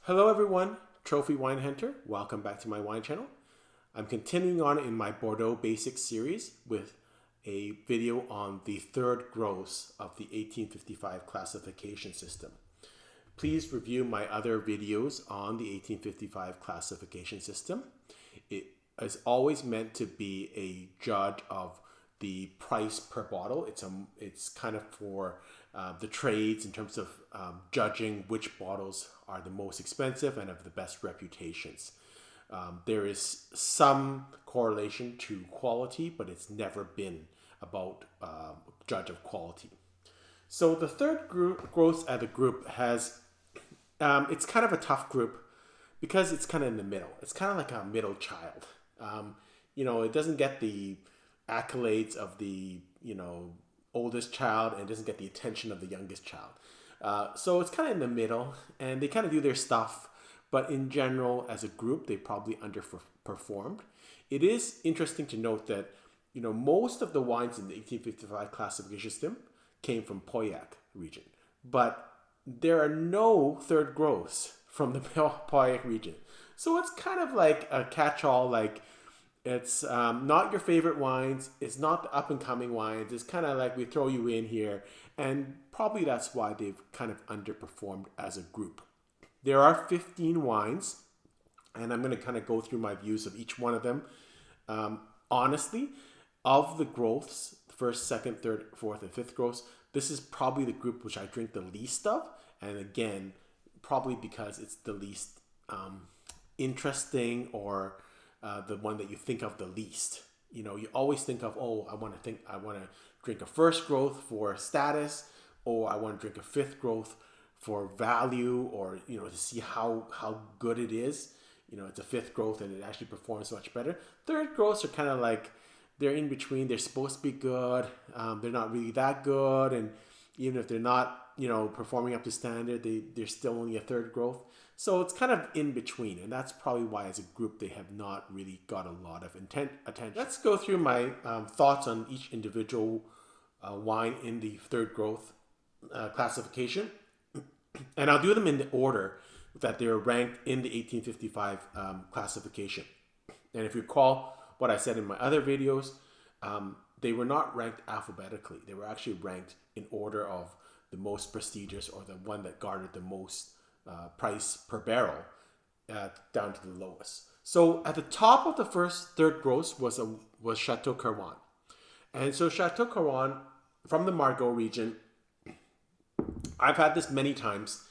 Hello everyone, Trophy Wine Hunter. Welcome back to my wine channel. I'm continuing on in my Bordeaux Basics series with a video on the third gross of the 1855 classification system. Please review my other videos on the 1855 classification system. It is always meant to be a judge of the price per bottle. It's kind of for the trades in terms of judging which bottles are the most expensive and have the best reputations. There is some correlation to quality, but it's never been about judge of quality. So the third gross as a group has, it's kind of a tough group because it's kind of in the middle. It's kind of like a middle child. It doesn't get the accolades of the, oldest child and doesn't get the attention of the youngest child. So it's kind of in the middle and they kind of do their stuff, but in general, as a group, they probably underperformed. It is interesting to note that, most of the wines in the 1855 classification system came from Pauillac region, but there are no third gross from the Pauillac region. So it's kind of like a catch-all, like it's not your favorite wines. It's not the up-and-coming wines. It's kind of like we throw you in here. And probably that's why they've kind of underperformed as a group. There are 15 wines, and I'm going to kind of go through my views of each one of them. Honestly, of the growths, first, second, third, fourth, and fifth growths, this is probably the group which I drink the least of. And again, probably because it's the least interesting or the one that you think of the least. You always think of, I want to drink a first growth for status, or I want to drink a fifth growth for value, or to see how good it is. It's a fifth growth and it actually performs much better. Third growths are kind of like they're in between. They're supposed to be good. They're not really that good, and even if they're not performing up to standard, they're still only a third growth. So it's kind of in between, and that's probably why as a group they have not really got a lot of attention. Let's go through my thoughts on each individual wine in the third growth classification, and I'll do them in the order that they were ranked in the 1855 classification. And if you recall what I said in my other videos, they were not ranked alphabetically. They were actually ranked in order of the most prestigious, or the one that garnered the most price per barrel, down to the lowest. So at the top of the third gross was Chateau Kirwan. And so Chateau Kirwan from the Margaux region, I've had this many times.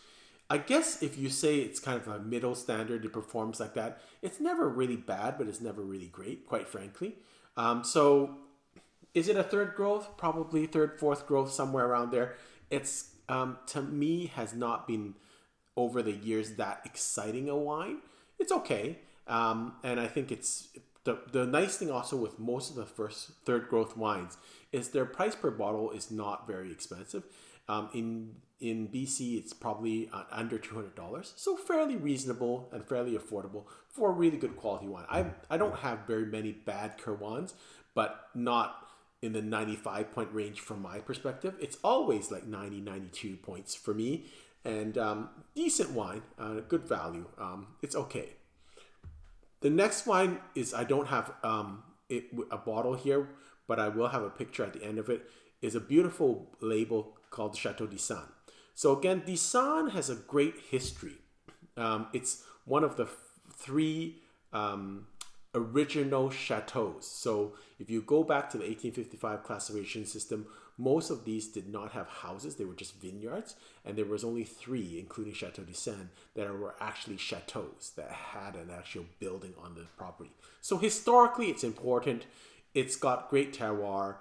I guess if you say it's kind of a middle standard, it performs like that. It's never really bad, but it's never really great, quite frankly. So is it a third growth? Probably third, fourth growth, somewhere around there. It's, to me, has not been over the years that exciting a wine. It's okay. And I think it's the nice thing also with most of the third growth wines is their price per bottle is not very expensive. In BC, it's probably under $200. So fairly reasonable and fairly affordable for a really good quality wine. I don't have very many bad Kirwans, but not in the 95 point range from my perspective. It's always like 90, 92 points for me. And decent wine, good value. It's okay. The next wine is, I don't have a bottle here, but I will have a picture at the end of it, is a beautiful label called Chateau Dubignon. So again, Dubignon has a great history. It's one of the three original chateaus. So if you go back to the 1855 classification system, most of these did not have houses. They were just vineyards. And there was only three, including Chateau Dubignon, that were actually chateaus that had an actual building on the property. So historically, it's important. It's got great terroir.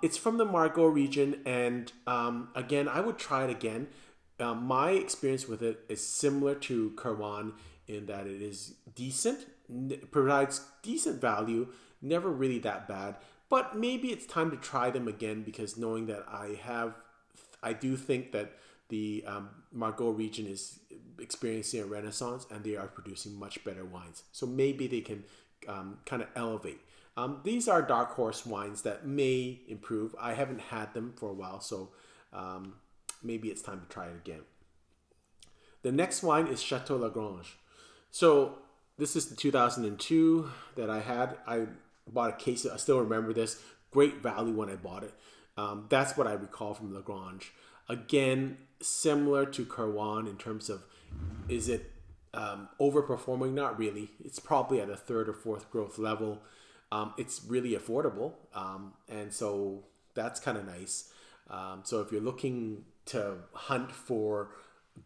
It's from the Margaux region. And again, I would try it again. My experience with it is similar to Kirwan in that it is decent, provides decent value, never really that bad. But maybe it's time to try them again, because knowing that I do think that the Margaux region is experiencing a renaissance and they are producing much better wines. So maybe they can kind of elevate. These are dark horse wines that may improve. I haven't had them for a while, so maybe it's time to try it again. The next wine is Chateau Lagrange. So this is the 2002 that I had. I bought a case. I still remember this. Great value when I bought it. That's what I recall from Lagrange. Again, similar to Kirwan in terms of, is it overperforming? Not really. It's probably at a third or fourth growth level. It's really affordable. And so that's kind of nice. So if you're looking to hunt for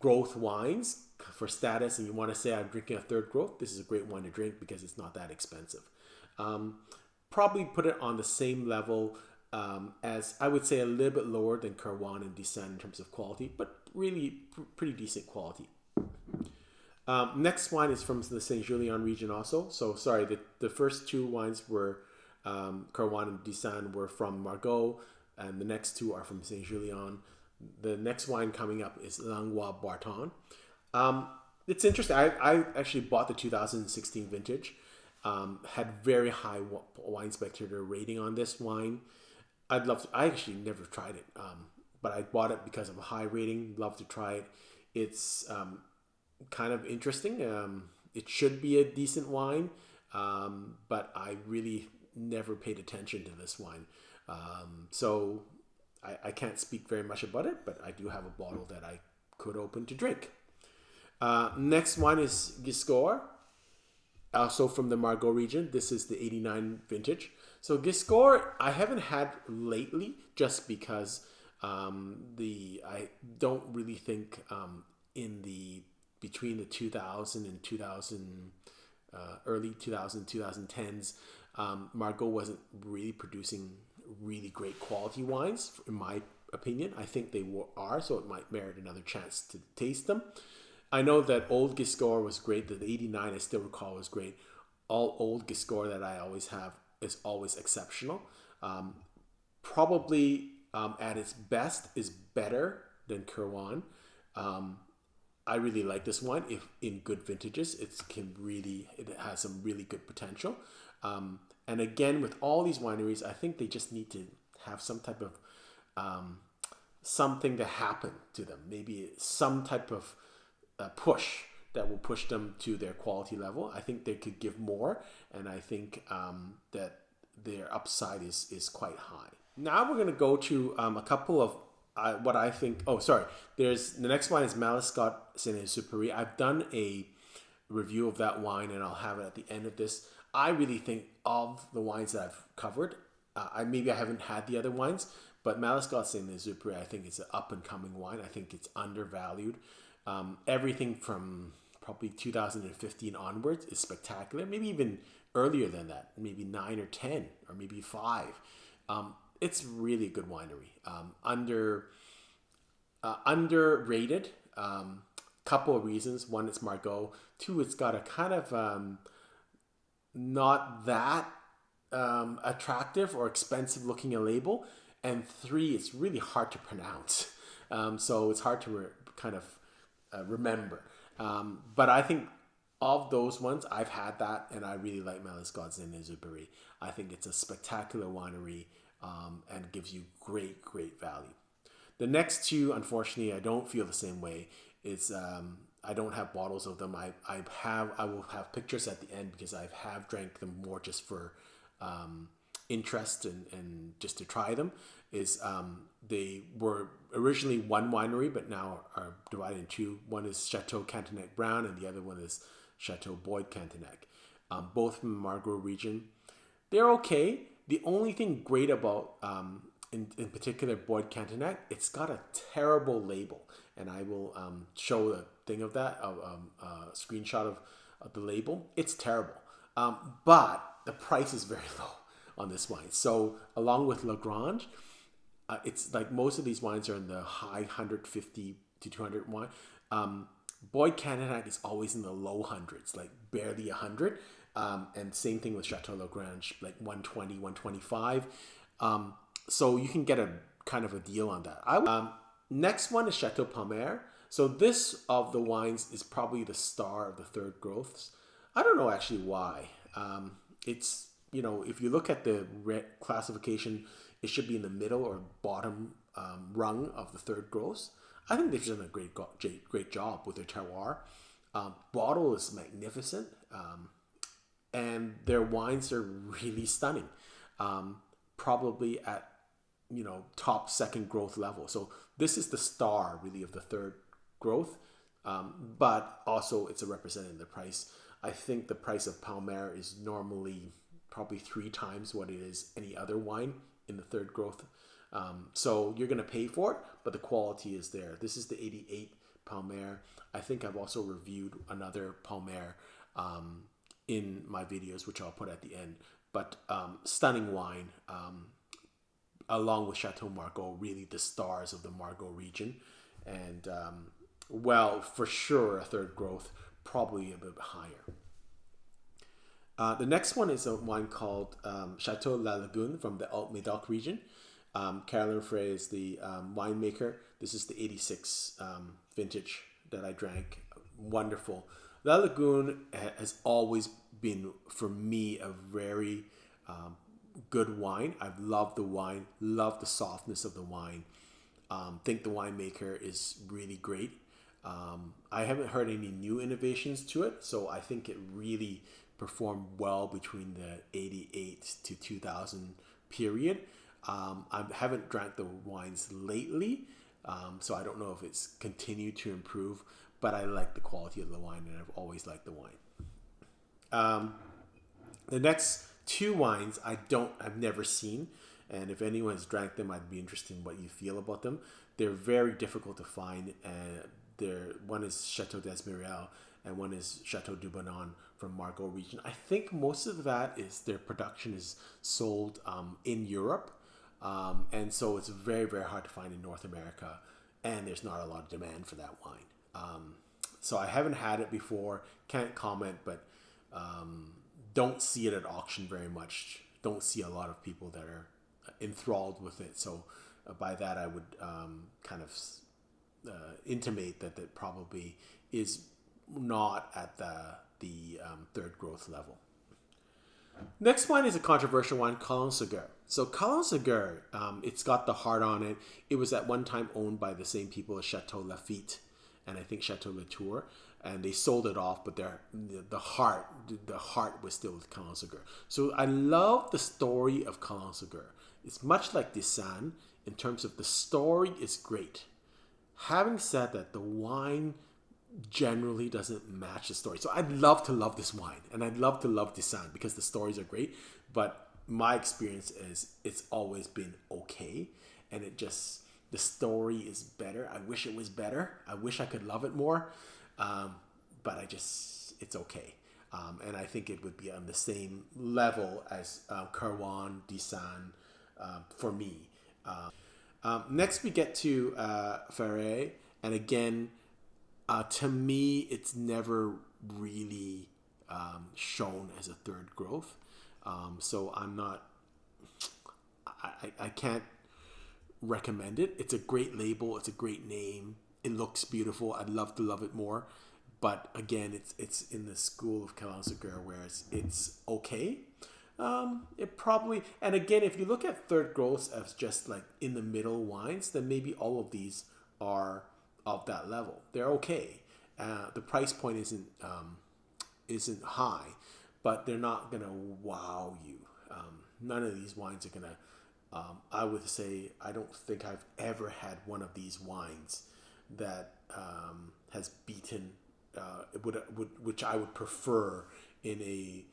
growth wines for status and you want to say I'm drinking a third growth, this is a great wine to drink because it's not that expensive. Probably put it on the same level as, I would say, a little bit lower than Kirwan and Desmiral in terms of quality, but really pretty decent quality. Next wine is from the Saint Julien region also. So sorry, the first two wines were Kirwan and Desmiral were from Margaux, and the next two are from Saint Julien. The next wine coming up is Langoa Barton. It's interesting. I actually bought the 2016 vintage. Had very high wine spectator rating on this wine. I'd love to. I actually never tried it, but I bought it because of a high rating. Love to try it. It's kind of interesting. It should be a decent wine, but I really never paid attention to this wine. So I can't speak very much about it, but I do have a bottle that I could open to drink. Next wine is Giscours, also from the Margaux region. This is the 89 vintage. So Giscours I haven't had lately just because I don't really think between the 2000 and 2000 early 2010s, Margaux wasn't really producing really great quality wines, in my opinion. I think they are, so it might merit another chance to taste them. I know that old Giscours was great. The 89 I still recall was great. All old Giscours that I always have is always exceptional. Probably at its best is better than Kirwan. I really like this wine. If in good vintages, it has some really good potential. And again, with all these wineries, I think they just need to have some type of something to happen to them. Maybe some type of push that will push them to their quality level. I think they could give more, and I think that their upside is quite high. Now we're going to go to a couple of what I think. Oh, sorry. The next wine is Malescot St. Exupery. I've done a review of that wine, and I'll have it at the end of this. I really think of the wines that I've covered. I haven't had the other wines, but Malescot St. Exupery I think is an up and coming wine. I think it's undervalued. Everything from probably 2015 onwards is spectacular. Maybe even earlier than that, maybe 9 or 10 or maybe 5. It's really a good winery. Underrated. Couple of reasons. One, it's Margaux. Two, it's got a kind of not that attractive or expensive looking a label. And three, it's really hard to pronounce. So it's hard to remember. But I think of those ones, I've had that, and I really like Malescot St. Exupery. I think it's a spectacular winery and gives you great, great value. The next two, unfortunately, I don't feel the same way. It's I don't have bottles of them. I will have pictures at the end because I have drank them more just for interest and just to try them. They were originally one winery, but now are divided in two. One is Chateau Cantenac Brown, and the other one is Chateau Boyd Cantenac. Both from the Margaux region. They're okay. The only thing great about, in particular, Boyd Cantenac, it's got a terrible label. And I will show a thing of that, a screenshot of the label. It's terrible. But the price is very low on this wine. So along with Lagrange, it's like most of these wines are in the high 150 to 200 wine. Boyd Cantenac is always in the low hundreds, like barely 100. And same thing with Chateau Lagrange, like 120, 125. So you can get a kind of a deal on that. Next one is Chateau Palmer. So this of the wines is probably the star of the third growths. I don't know actually why. It's, if you look at the classification, it should be in the middle or bottom rung of the third growths. I think they've done a great job with their terroir. Bordeaux is magnificent, and their wines are really stunning. Probably at top second growth level. So this is the star really of the third growth, but also it's a representative of the price. I think the price of Palmer is normally probably 3 times what it is any other wine in the third growth. So you're going to pay for it, but the quality is there. This is the 88 Palmer. I think I've also reviewed another Palmer in my videos, which I'll put at the end. But stunning wine, along with Chateau Margaux, really the stars of the Margaux region. And well, for sure, a third growth, probably a bit higher. The next one is a wine called Chateau Lagune from the Medoc region. Carolyn Frey is the winemaker. This is the 86 vintage that I drank. Wonderful. La Lagune has always been, for me, a very good wine. I've loved the wine, loved the softness of the wine. Think the winemaker is really great. I haven't heard any new innovations to it, so I think it really performed well between the 88 to 2000 period. I haven't drank the wines lately, so I don't know if it's continued to improve, but I like the quality of the wine, and I've always liked the wine. The next 2 wines I've never seen, and if anyone's drank them, I'd be interested in what you feel about them. They're very difficult to find, and one is Chateau Desmiral, and one is Chateau Dubignon from Margaux region. I think most of that is their production is sold in Europe, and so it's very, very hard to find in North America, and there's not a lot of demand for that wine. So I haven't had it before, can't comment, but don't see it at auction very much. Don't see a lot of people that are enthralled with it. So by that, I would kind of intimate that it probably is not at the third growth level. Next wine is a controversial wine, Calon Segur. So Calon Segur, it's got the heart on it. It was at one time owned by the same people as Chateau Lafite and I think Chateau Latour, and they sold it off, but the heart was still with Calon Segur. So I love the story of Calon Segur. It's much like Desmiral in terms of the story is great. Having said that, the wine generally doesn't match the story. So I'd love to love this wine, and I'd love to love Desmiral because the stories are great, but my experience is it's always been okay, and the story is better. I wish it was better. I wish I could love it more, but it's okay. And I think it would be on the same level as Kirwan, Desmiral for me. Next we get to Ferriere, and again, to me, it's never really shown as a third growth. So I can't recommend it. It's a great label. It's a great name. It looks beautiful. I'd love to love it more. But again, it's in the school of Calon Segur, where it's okay. It probably, and again, if you look at third growths as just like in the middle wines, then maybe all of these are of that level. They're okay. The price point isn't high, but they're not gonna wow you. None of these wines are gonna. I would say I don't think I've ever had one of these wines that has beaten which I would prefer in a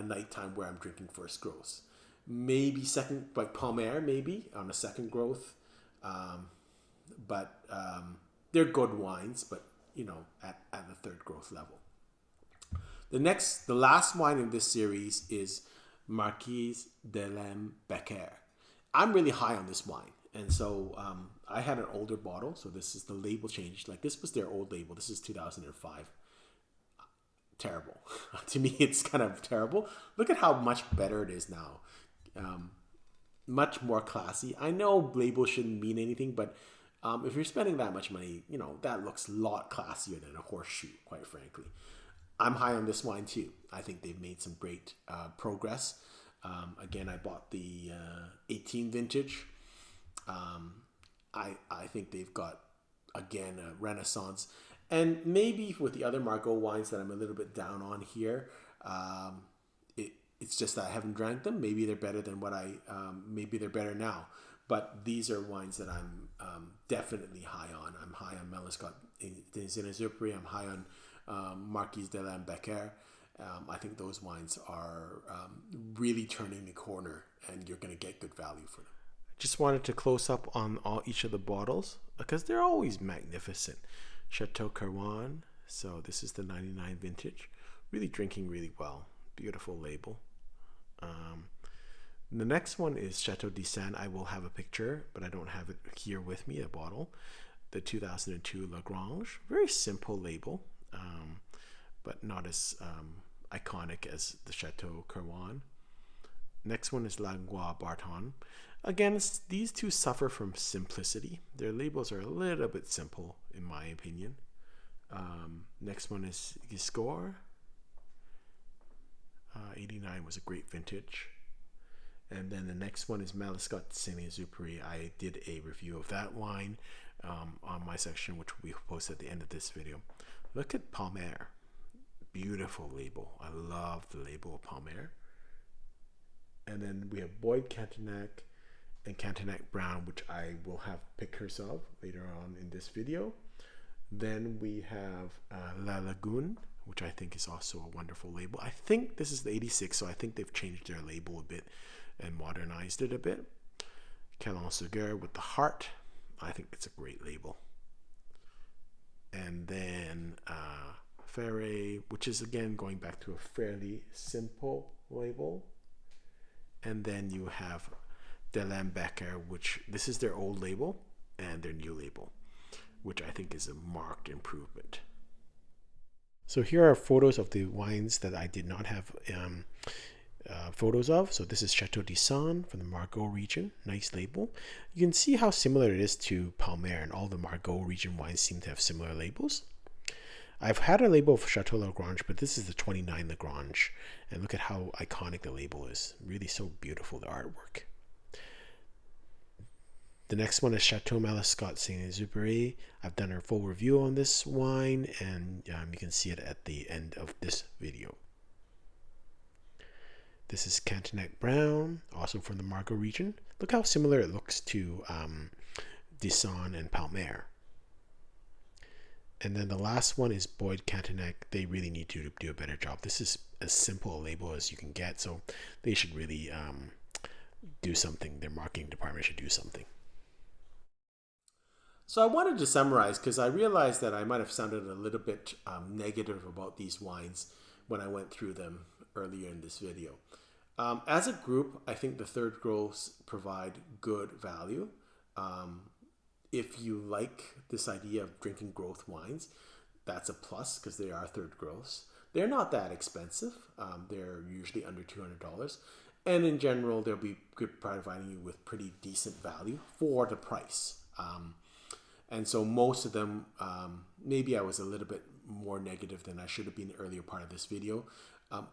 nighttime where I'm drinking first growths. Maybe second, like Palmer, maybe on a second growth. But they're good wines, but at the third growth level. The last wine in this series is Marquise de Lembecker. I'm really high on this wine, and so I had an older bottle, so this is the label changed. Like this was their old label. This is 2005. Terrible. To me, it's kind of terrible. Look at how much better it is now. Much more classy. I know labels shouldn't mean anything, but if you're spending that much money, that looks a lot classier than a horseshoe, quite frankly. I'm high on this wine too. I think they've made some great progress. Again, I bought the 18 vintage. I think they've got, again, a renaissance. And maybe with the other Margaux wines that I'm a little bit down on here, it's just that I haven't drank them. Maybe they're better than maybe they're better now. But these are wines that I'm definitely high on. I'm high on Malescot Exupery. I'm high on Marquise de Lambecker. I think those wines are really turning the corner, and you're going to get good value for them. Just wanted to close up on each of the bottles because they're always magnificent. Chateau Kirwan. So this is the 99 vintage. Really drinking really well. Beautiful label. The next one is Chateau St. I will have a picture, but I don't have it here with me, a bottle. The 2002 Lagrange. Very simple label, but not as iconic as the Chateau Kirwan. Next one is Langoa Barton. Again, these two suffer from simplicity. Their labels are a little bit simple, in my opinion. Next one is Giscours. 89 was a great vintage. And then the next one is Malescot St. Exupery. I did a review of that wine on my section, which we post at the end of this video. Look at Palmer. Beautiful label. I love the label of Palmer. And then we have Boyd Cantenac and Cantenac Brown, which I will have pictures of later on in this video. Then we have La Lagune, which I think is also a wonderful label. I think this is the 86, so I think they've changed their label a bit and modernized it a bit. Calon Segur with the heart. I think it's a great label. And then Ferriere, which is again going back to a fairly simple label. And then you have de Lambecker, which this is their old label and their new label, which I think is a marked improvement. So here are photos of the wines that I did not have photos of. So this is Chateau St from the Margaux region. Nice label. You can see how similar it is to Palmer, and all the Margaux region wines seem to have similar labels. I've had a label of Chateau Lagrange, but this is the 29 Lagrange. And look at how iconic the label is. Really so beautiful, the artwork. The next one is Chateau Malescot St. Exupery. I've done a full review on this wine, and you can see it at the end of this video. This is Cantenac Brown, also from the Margaux region. Look how similar it looks to Desmiral and Palmer. And then the last one is Boyd Cantenac. They really need to do a better job. This is as simple a label as you can get, so they should really do something. Their marketing department should do something. So I wanted to summarize because I realized that I might have sounded a little bit negative about these wines when I went through them earlier in this video. As a group, I think the third growths provide good value. If you like this idea of drinking growth wines, that's a plus because they are third growths. They're not that expensive. They're usually under $200. And in general, they'll be providing you with pretty decent value for the price. And so most of them, maybe I was a little bit more negative than I should have been in the earlier part of this video.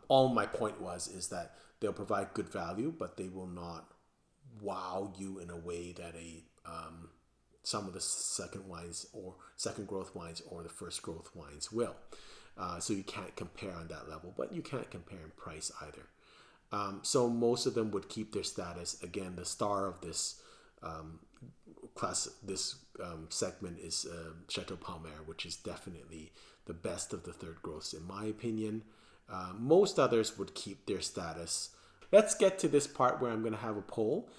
All my point is that they'll provide good value, but they will not wow you in a way that some of the second wines or second growth wines or the first growth wines will. So you can't compare on that level, but you can't compare in price either. So most of them would keep their status. Again, the star of this segment is Chateau Palmer, which is definitely the best of the third growths in my opinion. Most others would keep their status. Let's get to this part where I'm going to have a poll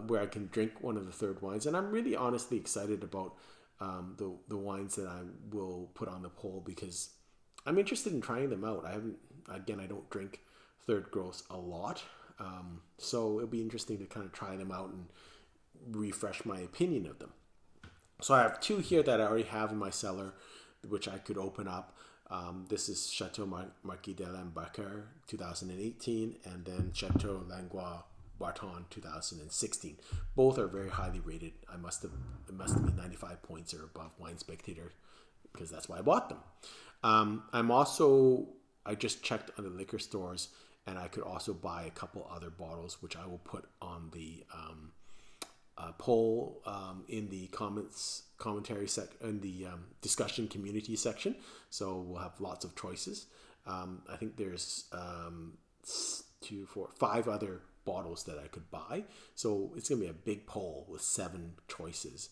where I can drink one of the third wines, and I'm really honestly excited about the wines that I will put on the poll because I'm interested in trying them out. I don't drink third growths a lot, so it'll be interesting to kind of try them out and refresh my opinion of them. So I have two here that I already have in my cellar, which I could open up. This is Chateau Marquis de Lambecker 2018, and then Chateau Langoa Barton 2016. Both are very highly rated. It must have been 95 points or above Wine Spectator because that's why I bought them. I just checked on the liquor stores, and I could also buy a couple other bottles, which I will put on the poll in the commentary in the discussion community section. So we'll have lots of choices. I think there's 2, 4, 5 other bottles that I could buy. So it's going to be a big poll with 7 choices.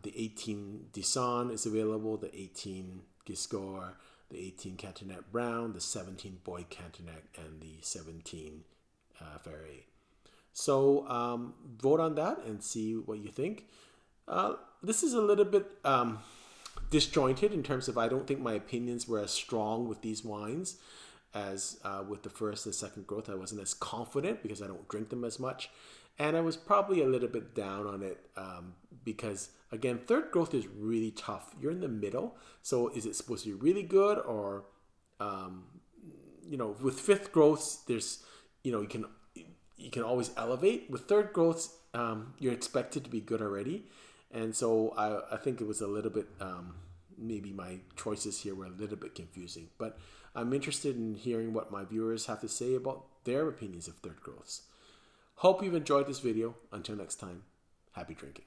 The 18 Desmiral is available, the 18 Giscours, the 18 Cantenac Brown, the 17 Boyd Cantenac, and the 17 Ferriere. So vote on that and see what you think. This is a little bit disjointed in terms of I don't think my opinions were as strong with these wines as with the first and second growth. I wasn't as confident because I don't drink them as much. And I was probably a little bit down on it because, again, third growth is really tough. You're in the middle. So is it supposed to be really good or, with fifth growths, there's, you can always elevate. With third growths, you're expected to be good already. And so I think it was a little bit, maybe my choices here were a little bit confusing. But I'm interested in hearing what my viewers have to say about their opinions of third growths. Hope you've enjoyed this video. Until next time, happy drinking.